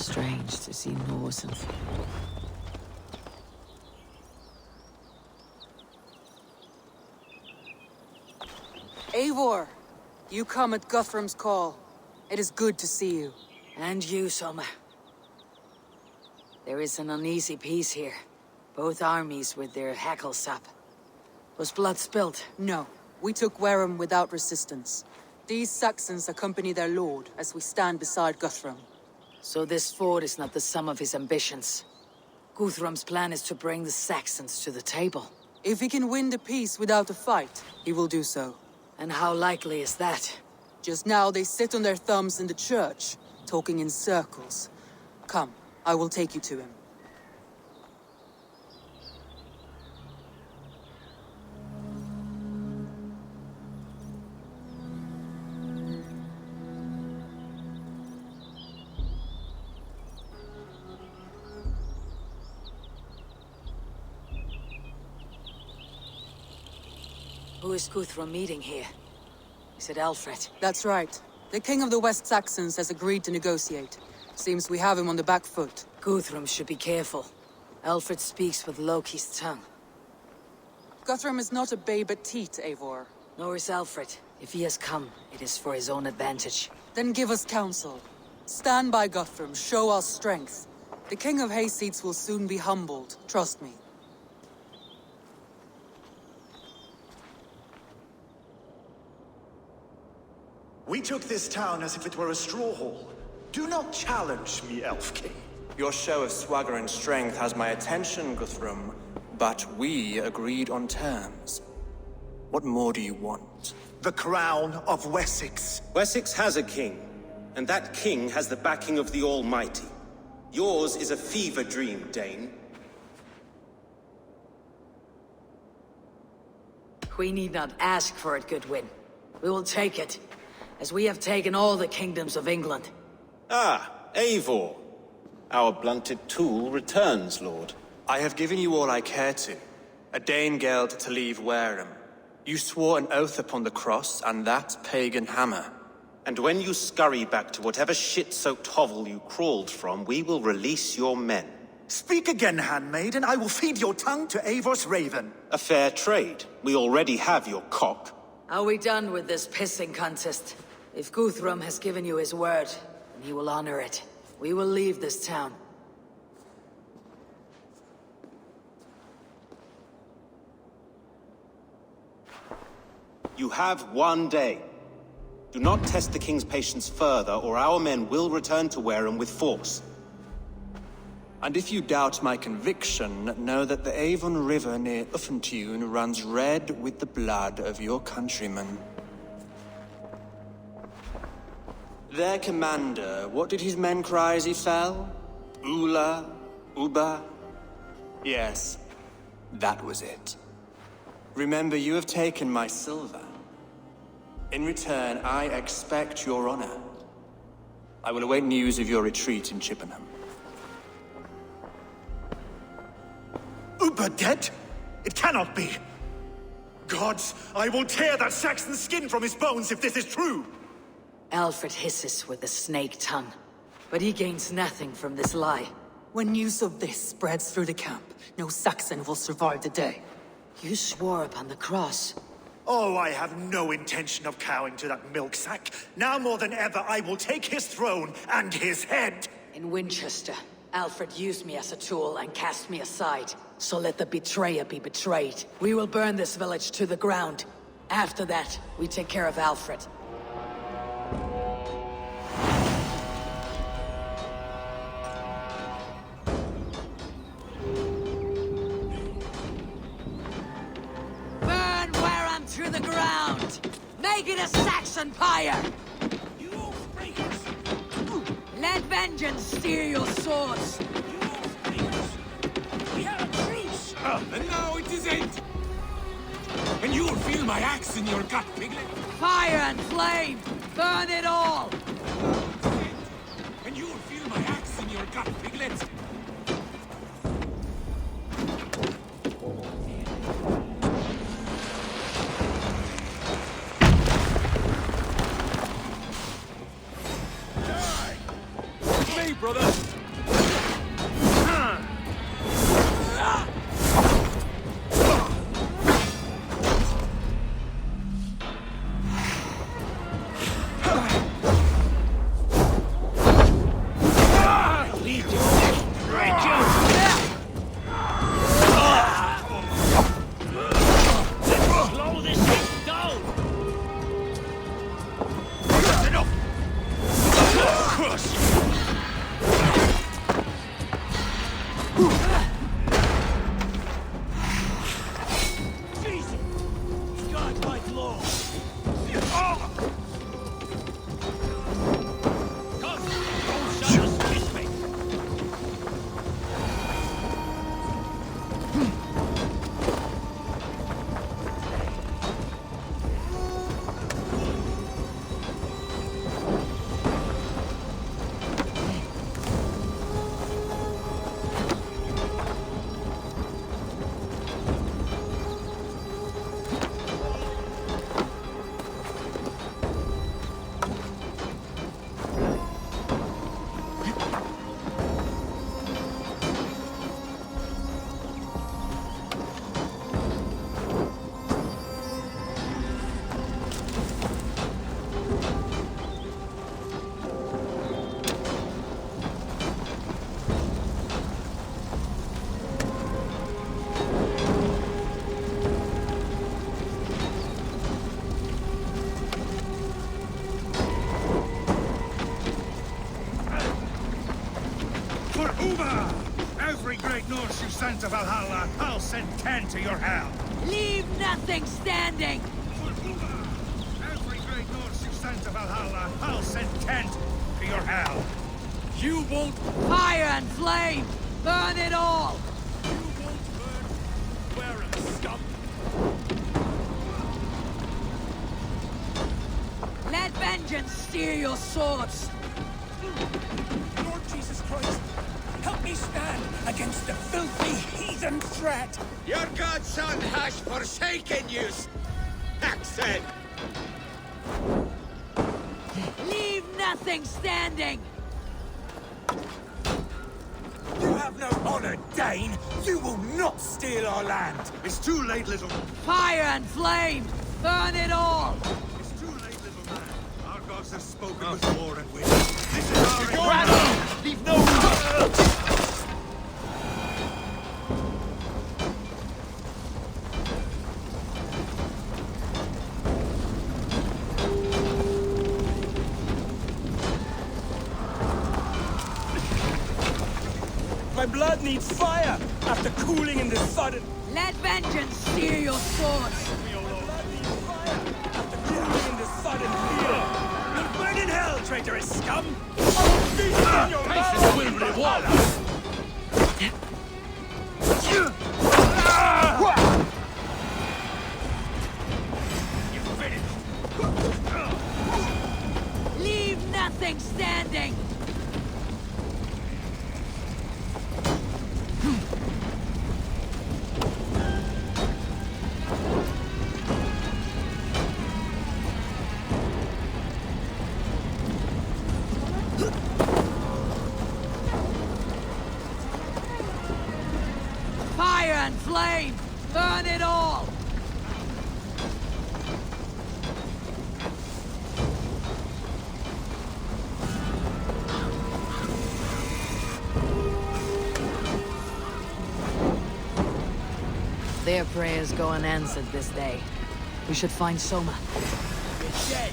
strange to see Norse and... Eivor! You come at Guthrum's call. It is good to see you. And you, Soma. There is an uneasy peace here. Both armies with their hackles up. Was blood spilled? No. We took Werham without resistance. These Saxons accompany their lord as we stand beside Guthrum. So this fort is not the sum of his ambitions. Guthrum's plan is to bring the Saxons to the table. If he can win the peace without a fight, he will do so. And how likely is that? Just now they sit on their thumbs in the church, talking in circles. Come, I will take you to him. Who is Guthrum meeting here? Is it Alfred? That's right. The king of the West Saxons has agreed to negotiate. Seems we have him on the back foot. Guthrum should be careful. Alfred speaks with Loki's tongue. Guthrum is not a babe at teat, Eivor. Nor is Alfred. If he has come, it is for his own advantage. Then give us counsel. Stand by Guthrum, show our strength. The king of Hayseeds will soon be humbled, trust me. We took this town as if it were a straw hall. Do not challenge me, Elf King. Your show of swagger and strength has my attention, Guthrum, but we agreed on terms. What more do you want? The crown of Wessex. Wessex has a king, and that king has the backing of the Almighty. Yours is a fever dream, Dane. We need not ask for it, Goodwin. We will take it, as we have taken all the kingdoms of England. Ah, Eivor. Our blunted tool returns, Lord. I have given you all I care to. A Danegeld to leave Werham. You swore an oath upon the cross, and that pagan hammer. And when you scurry back to whatever shit-soaked hovel you crawled from, we will release your men. Speak again, handmaid, and I will feed your tongue to Eivor's raven. A fair trade. We already have your cock. Are we done with this pissing contest? If Guthrum has given you his word, then he will honor it. We will leave this town. You have 1 day. Do not test the king's patience further, or our men will return to Werham with force. And if you doubt my conviction, know that the Avon River near Uffentune runs red with the blood of your countrymen. Their commander, what did his men cry as he fell? Ula? Uba? Yes, that was it. Remember, you have taken my silver. In return, I expect your honor. I will await news of your retreat in Chippenham. Uber dead? It cannot be. Gods, I will tear that Saxon's skin from his bones if this is true! Alfred hisses with a snake tongue, but he gains nothing from this lie. When news of this spreads through the camp, no Saxon will survive the day. You swore upon the cross. Oh, I have no intention of cowing to that milk sack. Now more than ever, I will take his throne and his head! In Winchester, Alfred used me as a tool and cast me aside. So let the betrayer be betrayed. We will burn this village to the ground. After that, we take care of Alfred. Burn Werham to the ground! Make it a Saxon pyre! You oath-breakers! Let vengeance steer your swords! You oath-breakers! We have a truce! And now it is end! And you will feel my axe in your gut, piglet! Fire and flame! Burn it all! And you will feel my axe in your gut, piglet! Die! Me, brother! great Norse you sent to Valhalla, I'll send 10 to your hell. Leave nothing standing! Every great Norse you sent to Valhalla, I'll send 10 to your hell. You won't... Fire and flame! Burn it all! You won't burn Werham, scum. Let vengeance steer your swords! Lord Jesus Christ, help me stand against the filthy heathen threat. Your godson has forsaken you, Saxon! Leave nothing standing! You have no honor, Dane. You will not steal our land. It's too late, little... Fire and flame! Burn it all! It's too late, little man. Our gods have spoken with war and wind. This is our... Leave no room! My blood needs fire after cooling in the sudden. Let vengeance steer your swords! My blood needs fire after cooling in the sudden fear. You'll burn in hell, traitorous scum! I will feast on your patience will reward us! You're finished! Leave nothing standing! Fire and flame! Burn it all! Their prayers go unanswered this day. We should find Soma. You're dead!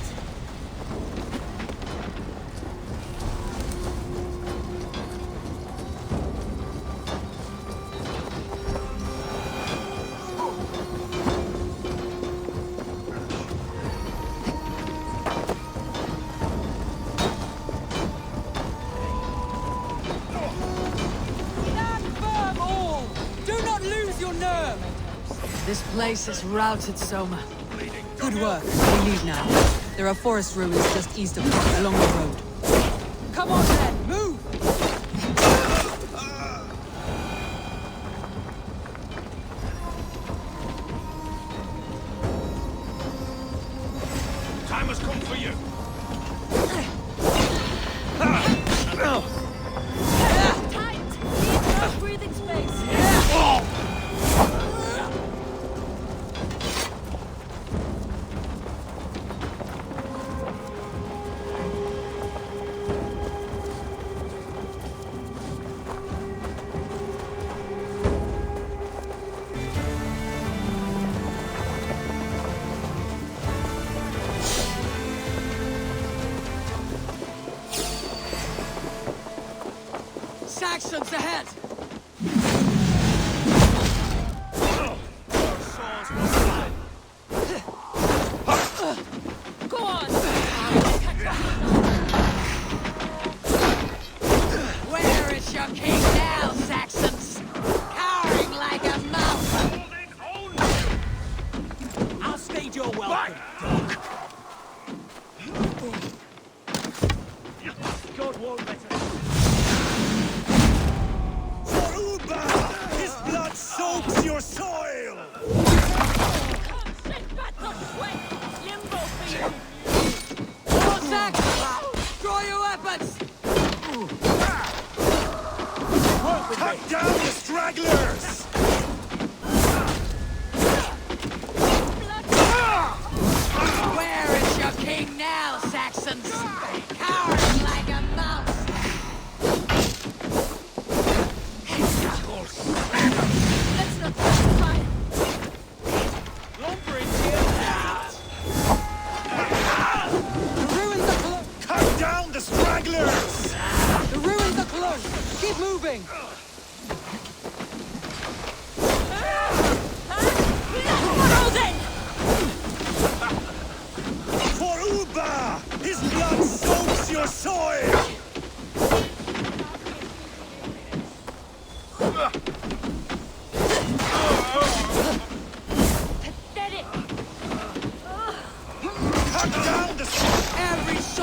Stand firm, all! Do not lose your nerve! This place is routed, Soma. Good work. We leave now. There are forest ruins just east of us, along the road. Come on, then! Move! Time has come for you! Tight! Need more breathing space! Saxons ahead! Go on! Where is your king now, Saxons? Cowering like a mouse! I'll stage your welcome, dog. God won't let us. For Uba! His blood soaks your soil! Come on, Saxons! Draw your weapons! Cut down the stragglers! Where is your king now, Saxons? Cowering like a mouse! Let's not fight! The ruins are close! Cut down the stragglers! The ruins are close! Keep moving!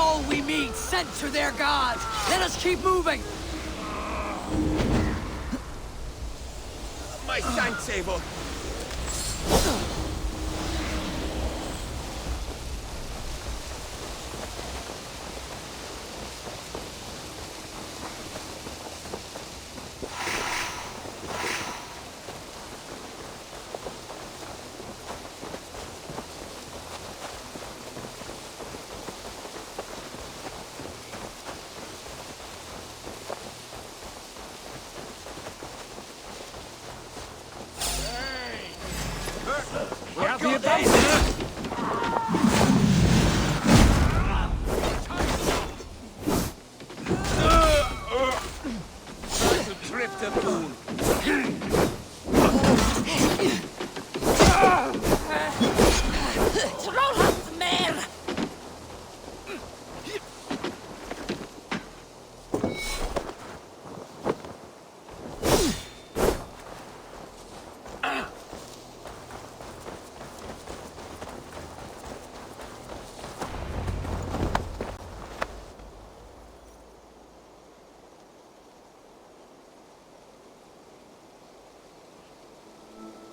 soul we meet sent to their gods. Let us keep moving. My thanks, Eivor. We have the advantage! Try to trip the moon. Trollhaft mer!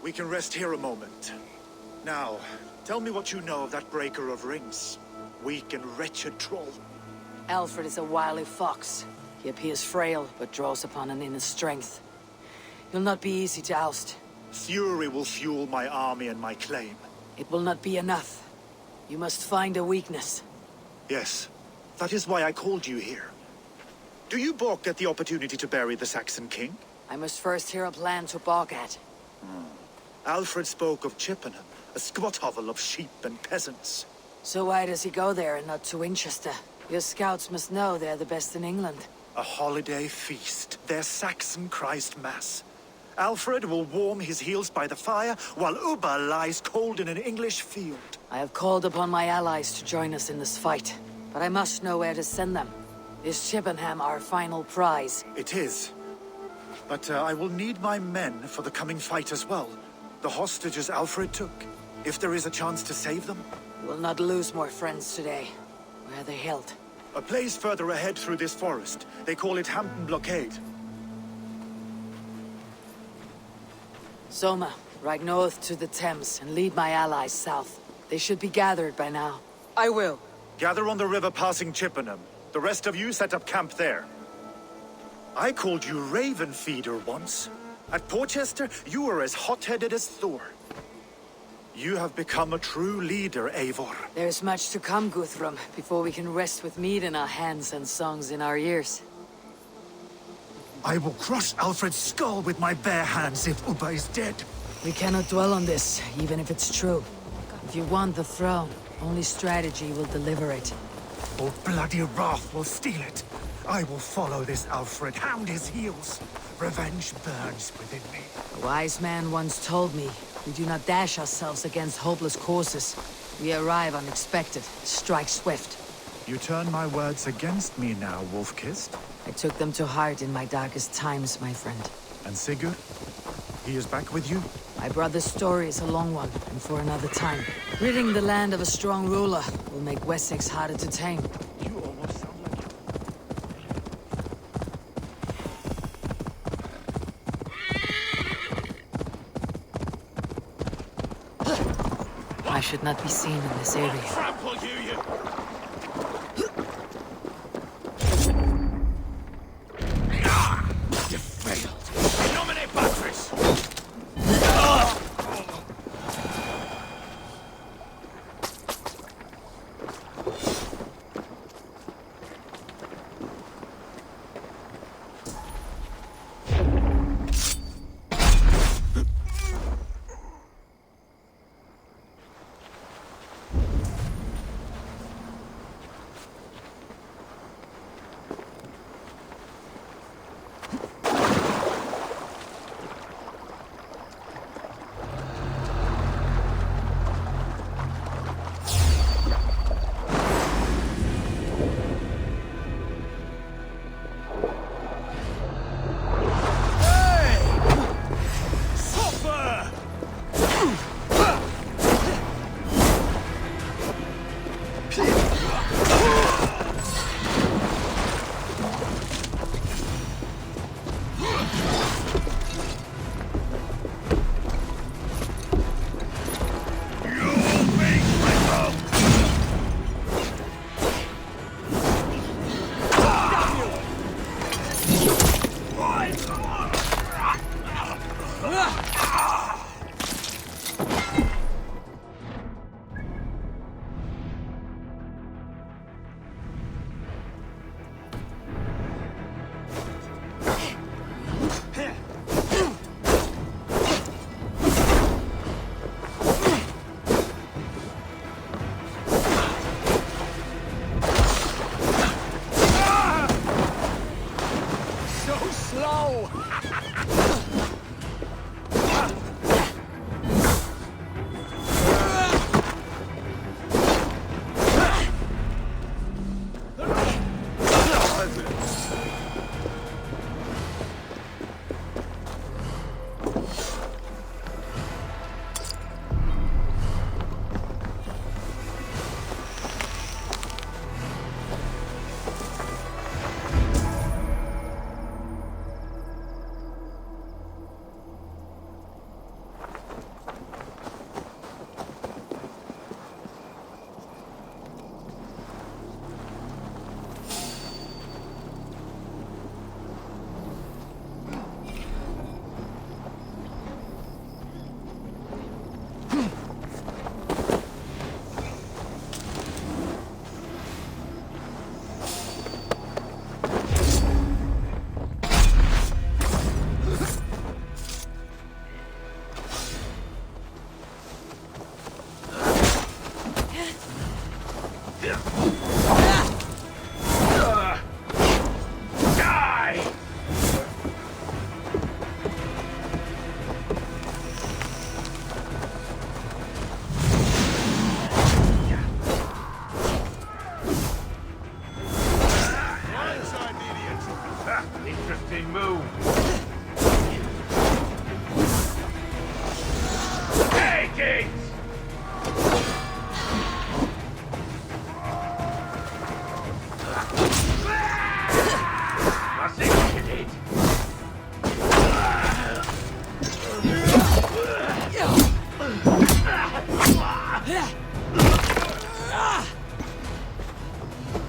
We can rest here a moment. Now, tell me what you know of that breaker of rings. Weak and wretched troll. Alfred is a wily fox. He appears frail, but draws upon an inner strength. He'll not be easy to oust. Fury will fuel my army and my claim. It will not be enough. You must find a weakness. Yes, that is why I called you here. Do you balk at the opportunity to bury the Saxon king? I must first hear a plan to balk at. Alfred spoke of Chippenham, a squat hovel of sheep and peasants. So why does he go there and not to Winchester? Your scouts must know they're the best in England. A holiday feast, their Saxon Christ Mass. Alfred will warm his heels by the fire, while Uba lies cold in an English field. I have called upon my allies to join us in this fight, but I must know where to send them. Is Chippenham our final prize? It is. But I will need my men for the coming fight as well. The hostages Alfred took. If there is a chance to save them. We will not lose more friends today. Where are they held? A place further ahead through this forest. They call it Hampton Blockade. Soma, ride north to the Thames and lead my allies south. They should be gathered by now. I will. Gather on the river passing Chippenham. The rest of you set up camp there. I called you Raven Feeder once. At Porchester, you were as hot-headed as Thor. You have become a true leader, Eivor. There's much to come, Guthrum, before we can rest with meat in our hands and songs in our ears. I will crush Alfred's skull with my bare hands if Uba is dead. We cannot dwell on this, even if it's true. If you want the throne, only strategy will deliver it. Or bloody wrath will steal it. I will follow this Alfred, hound his heels. Revenge burns within me. A wise man once told me, we do not dash ourselves against hopeless courses. We arrive unexpected, strike swift. You turn my words against me now, Wolf-Kissed. I took them to heart in my darkest times, my friend. And Sigurd? He is back with you? My brother's story is a long one, and for another time. Ridding the land of a strong ruler will make Wessex harder to tame. You almost sound like you. I should not be seen in this area. Trample you! You failed! Nominate Patrice!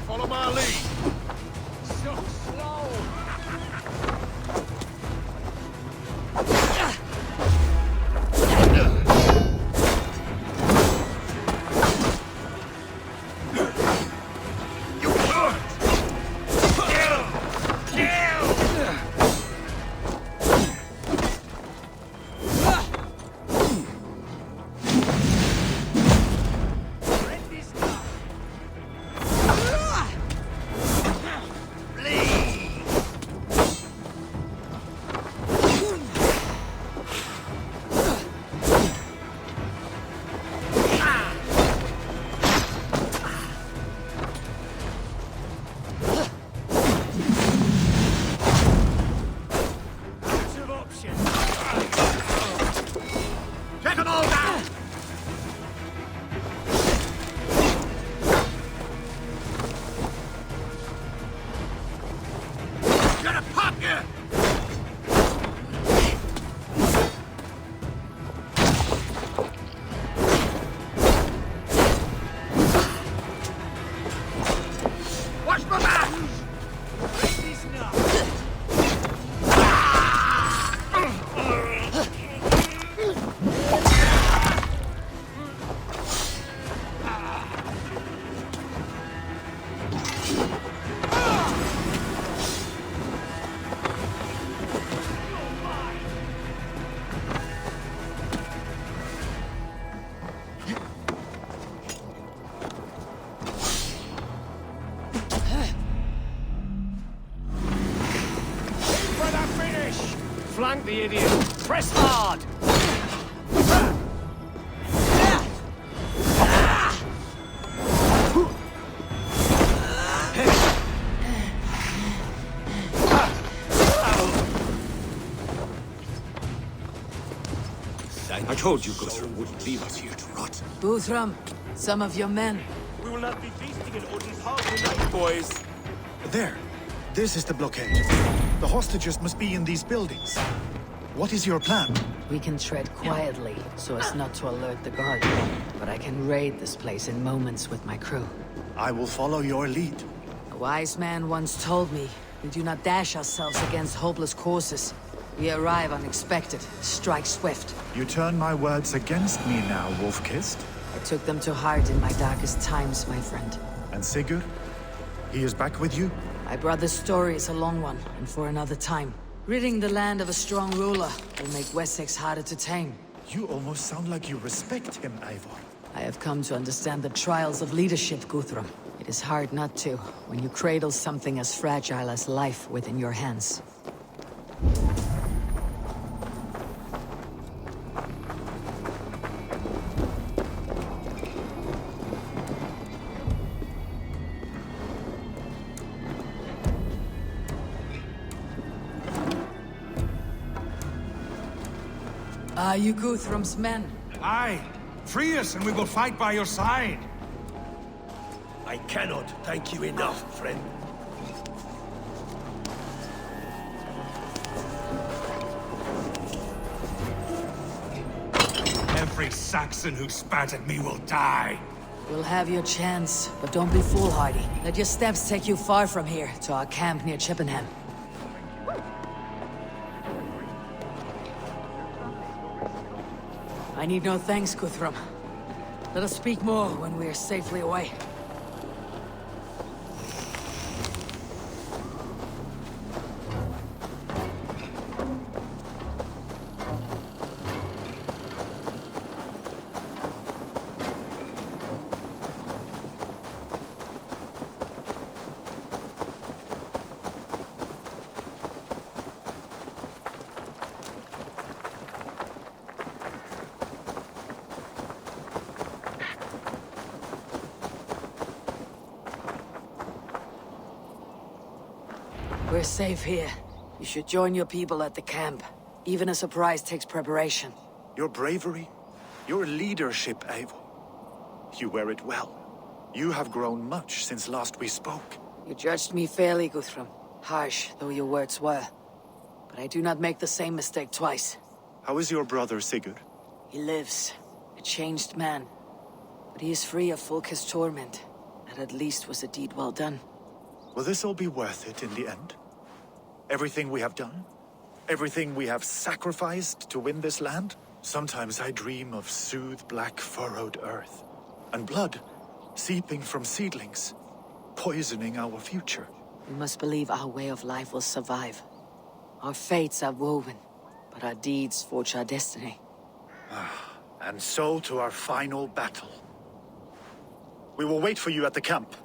Follow my lead. So slow! Take them all down! Gonna pop you! Watch my back! These now! For the finish! Flank the idiot! Press hard! I told you Guthrum wouldn't leave us here to rot. Guthrum, some of your men. We will not be feasting in Odin's hall tonight, boys. There. This is the blockade. The hostages must be in these buildings. What is your plan? We can tread quietly so as not to alert the guard. But I can raid this place in moments with my crew. I will follow your lead. A wise man once told me, we do not dash ourselves against hopeless courses. We arrive unexpected, strike swift. You turn my words against me now, Wolf-Kissed. I took them to heart in my darkest times, my friend. And Sigurd? He is back with you? My brother's story is a long one, and for another time. Ridding the land of a strong ruler will make Wessex harder to tame. You almost sound like you respect him, Eivor. I have come to understand the trials of leadership, Guthrum. It is hard not to, when you cradle something as fragile as life within your hands. Are you Guthrum's men? Aye. Free us and we will fight by your side. I cannot thank you enough, friend. Every Saxon who spat at me will die. You'll have your chance, but don't be foolhardy. Let your steps take you far from here, to our camp near Chippenham. I need no thanks, Guthrum. Let us speak more when we are safely away. We're safe here. You should join your people at the camp. Even a surprise takes preparation. Your bravery, your leadership, Eivor. You wear it well. You have grown much since last we spoke. You judged me fairly, Guthrum. Harsh though your words were. But I do not make the same mistake twice. How is your brother, Sigurd? He lives. A changed man. But he is free of Fulka's torment. That at least was a deed well done. Will this all be worth it in the end? Everything we have done? Everything we have sacrificed to win this land? Sometimes I dream of soothed black furrowed earth, and blood seeping from seedlings, poisoning our future. We must believe our way of life will survive. Our fates are woven, but our deeds forge our destiny. And so to our final battle. We will wait for you at the camp.